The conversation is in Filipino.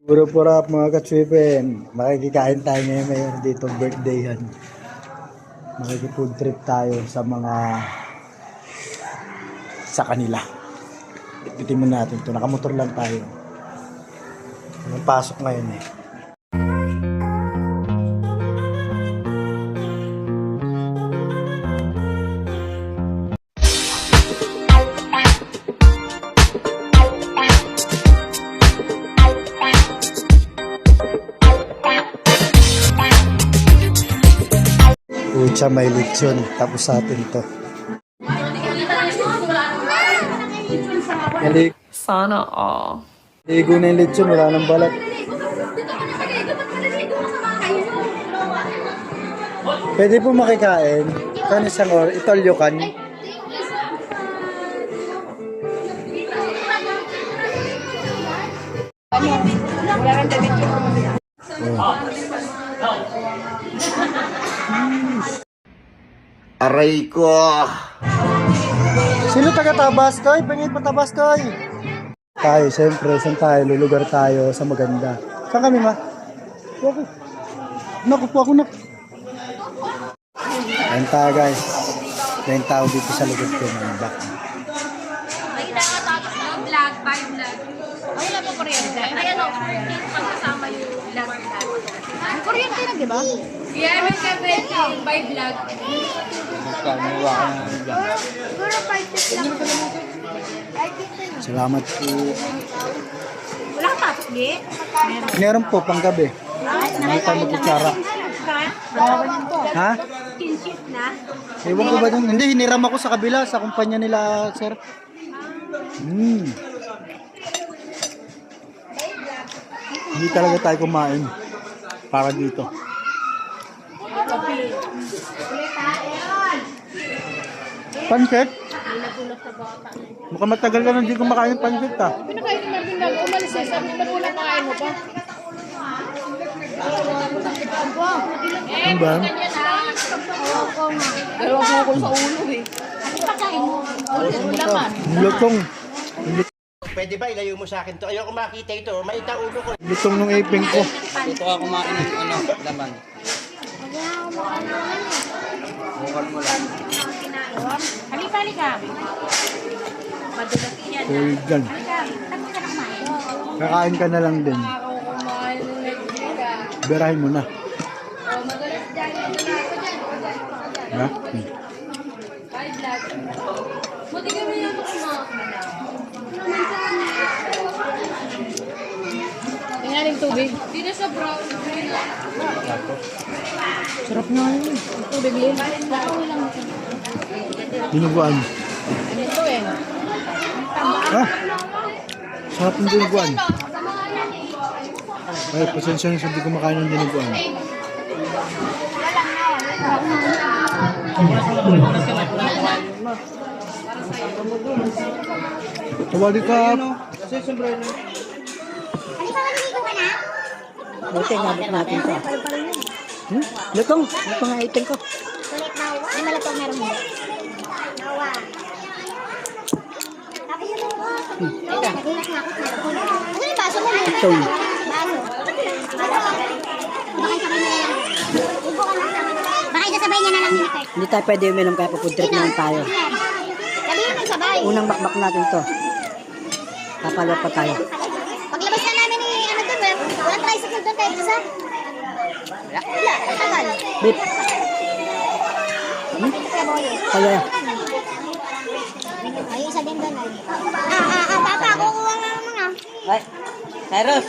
Puro purap mga katswipin. Makikikain tayo ngayon mayroon dito birthday yan. Makikipag trip tayo sa mga sa kanila. Ipitin mo natin ito. Nakamotor lang tayo. Anong pasok ngayon eh. Pucha, may lechon. Tapos sa atin to. Sana all. Ligo na yung lechon. Wala nang balat. Pwede po makikain. Kano isang or itolyokan. Aray ko! Sino taga Tabascoy? Pangit pa Tabascoy. Tayo, siyempre. Saan tayo? Lulugar tayo sa maganda. Saan kami, ma? Ako. Naku po ako na. Ayan tayo, guys. Ayan tao dito sa lugar ko. May nakatapos ng vlog, by vlog. Ay, wala po kuryente. Ay, ano, magkasama yung vlog. Kuryente na, di ba? Yeah, may kuryente by vlog. Siguro 5 lang. Salamat po. Wala kang tapos, di? Meron po, panggabi. May tayo magkutsara. Ha? Kinship na. Ewan ko ba dun? Hindi, hiniram ako sa kabila, sa kumpanya nila, sir. Hindi talaga tayo kumain. Para dito. Pancake? Mukhang matagal ka na hindi kumakain ng pancake ha. Pinakain ni Marvin bago umalis eh. Sabi ni Marvin, pakain mo pa. Ano ba? Pero wag mo ko sa ulo eh. Pakain mo. Ulo naman. Lutong. Pwede ba ilayo mo sa akin to? Ayoko makita ito. Maita ulo ko. Lutong ng iping ko. Ito ka kumain ng laman. Bukal mo lang. Halika. Madulas yan. Uy, dyan. Kakain ka na lang din. Berahin mo na. Ha? Buti kami yung tingnan yung tubig. Dito sa brown. Sarap nga yun. Tubig din. Bakit lang ito? Dinuguan. Ano ito eh? Ha? Sarap ng dinuguan. Ay, pasensya na sa hindi kumakain ng dinuguan. Tawali ka. Kasi siyempre, Buti, nabot natin ito. Lutong nga itin ko. Sulit na uwa. Ay, malatong meron mo. Nawa. Tapos yung uwa. Nagulat nga ako. Ano yung baso mo? Ito. Baso. Bakit sabay na lang. Upo ka lang. Bakit kasabay niya na lang ni Kurt? Hindi tayo pwede uminom kaya pupuntrip naman tayo. Sabihin mo sabay. Unang bakbak natin ito. Papalwa pa tayo. Paglabas na namin ni ano doon, walang tricycle doon kahit isa. Wala, tagal. Beep. Kaya boy. Kaya. Ay, isa din doon. Papa, kukuha nga mga. Ay, Cyrus.